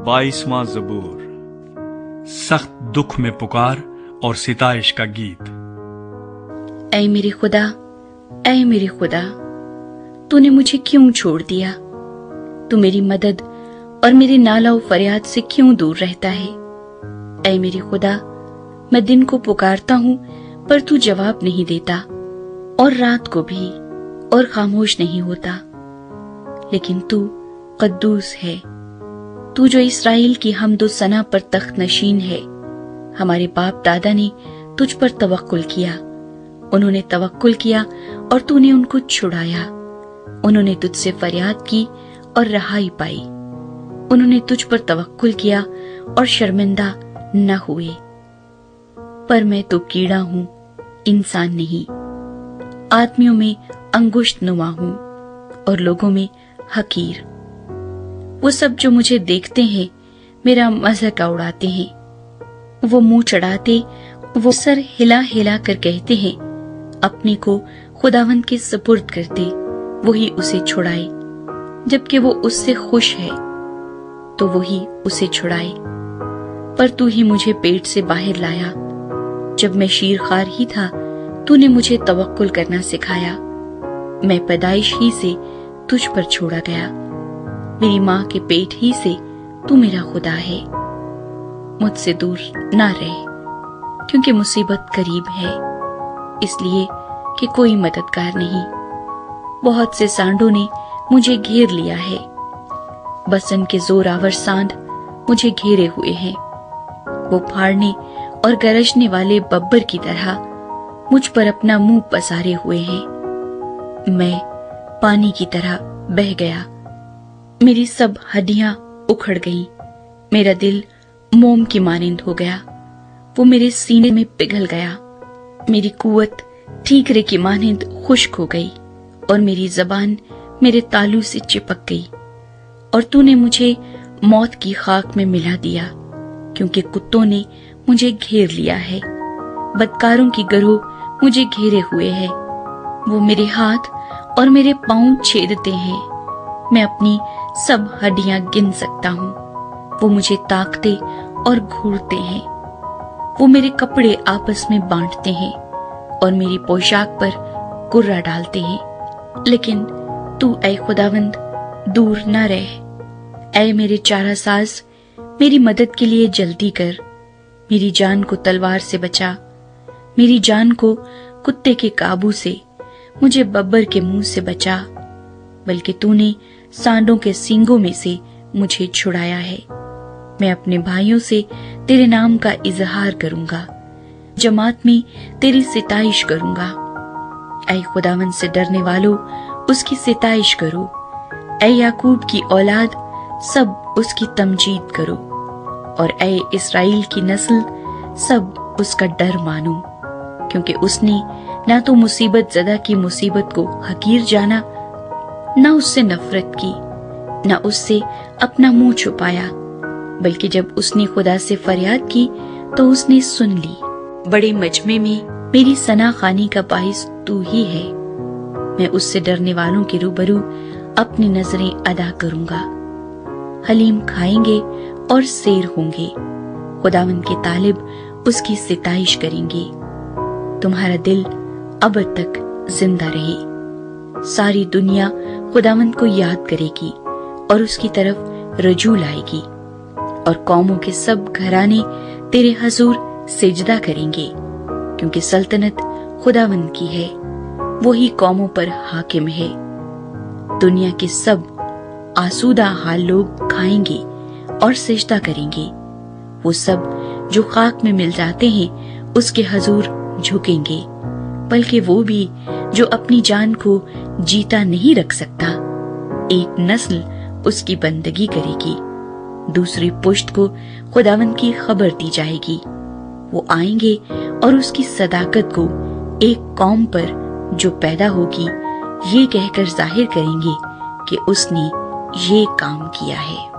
22वां ज़बूर। सख्त दुख में पुकार और सिताइश का गीत। ऐ मेरे खुदा, ऐ मेरे खुदा, तूने मुझे क्यों छोड़ दिया? तू मेरी मदद और मेरे नाला फरियाद से क्यों दूर रहता है? ऐ मेरे खुदा, मैं दिन को पुकारता हूँ पर तू जवाब नहीं देता, और रात को भी और खामोश नहीं होता। लेकिन तू कद्दूस है, तू जो इस्राएल की हम्दो सना पर तख्त नशीन है। हमारे बाप दादा ने तुझ पर तवक्कुल किया, उन्होंने तवक्कुल किया और तूने उनको छुड़ाया। उन्होंने तुझसे फरियाद की और रहाई पाई। उन्होंने तुझ पर तवक्कुल किया और शर्मिंदा न हुए। पर मैं तो कीड़ा हूँ, इंसान नहीं। आदमियों में अंगुष्ठ नुमा हूँ और लोगों में हकीर। वो सब जो मुझे देखते हैं मेरा मजाक उड़ाते हैं। वो मुंह चढ़ाते, वो सर हिला हिला कर कहते हैं, अपने को खुदावंद के सुपुर्द कर दे, वही उसे छुड़ाए। जबकि वो उससे खुश है तो वही उसे छुड़ाए। पर तू ही मुझे पेट से बाहर लाया, जब मैं शीरखार ही था तूने मुझे तवक्कुल करना सिखाया। मैं पैदाइश ही से तुझ पर छोड़ा गया, मेरी माँ के पेट ही से तू मेरा खुदा है। मुझसे दूर ना रह, क्योंकि मुसीबत करीब है, इसलिए कि कोई मददगार नहीं। बहुत से सांडों ने मुझे घेर लिया है, बसन के जोरावर सांड मुझे घेरे हुए हैं। वो फाड़ने और गरजने वाले बब्बर की तरह मुझ पर अपना मुंह पसारे हुए हैं। मैं पानी की तरह बह गया, मेरी सब हड्डियां उखड़ गईं। मेरा दिल मोम की मानिंद हो गया, वो मेरे सीने में पिघल गया। मेरी कुव्वत ठीकरे की मानिंद खुश्क हो गई और मेरी जबान मेरे तालू से चिपक गई। और तूने मुझे मौत की खाक में मिला दिया, क्योंकि कुत्तों ने मुझे घेर लिया है। बदकारों की गरोह मुझे घेरे हुए है। वो मेरे हाथ और मेरे पांव छेदते हैं। मैं अपनी सब हड्डियां गिन सकता हूँ। वो मुझे ताकते और घूरते हैं। वो मेरे कपड़े आपस में बांटते हैं और मेरी पोशाक पर कुर्रा डालते हैं। लेकिन तू ऐ खुदावंद दूर न रह। ऐ मेरे चारा साज, मेरी मदद के लिए जल्दी कर। मेरी जान को तलवार से बचा, मेरी जान को कुत्ते के काबू से, मुझे बब्बर के मुंह से बचा। बल्कि तूने सांडों के सींगों में से मुझे छुड़ाया है। मैं अपने भाइयों से तेरे नाम का इजहार करूंगा, जमात में तेरी सिताइश करूंगा। ऐ खुदावंद से डरने वालों, उसकी सिताइश करो। ऐ याकूब की औलाद, सब उसकी तमजीद करो। और ऐ इस्राएल की नस्ल, सब उसका डर मानो। क्योंकि उसने ना तो मुसीबत ज़दा की मुसीबत को हकीर जाना, ना उससे नफरत की, ना उससे अपना मुंह छुपाया। बल्कि जब उसने खुदा से फरियाद की तो उसने सुन ली। बड़े मजमे में मेरी सना खानी का बाइस तू ही है। मैं उससे डरने वालों के रूबरू अपनी नजरें अदा करूंगा। हलीम खाएंगे और सेर होंगे, खुदावंद के तालिब उसकी सिताइश करेंगे। तुम्हारा दिल अब तक जिंदा रहे। सारी दुनिया खुदावंद को याद करेगी और उसकी तरफ रजू लाएगी। और कौमों के सब घराने तेरे हजूर सिजदा करेंगे, क्योंकि सल्तनत खुदावंद की है, वही कौमों पर हाकिम है। दुनिया के सब आसूदा हाल लोग खाएंगे और सिजदा करेंगे। वो सब जो खाक में मिल जाते हैं उसके हजूर झुकेंगे। बल्कि वो भी जो अपनी जान को जीता नहीं रख सकता। एक नस्ल उसकी बंदगी करेगी, दूसरी पुश्त को खुदावंद की खबर दी जाएगी। वो आएंगे और उसकी सदाकत को एक कौम पर जो पैदा होगी ये कहकर जाहिर करेंगे कि उसने ये काम किया है।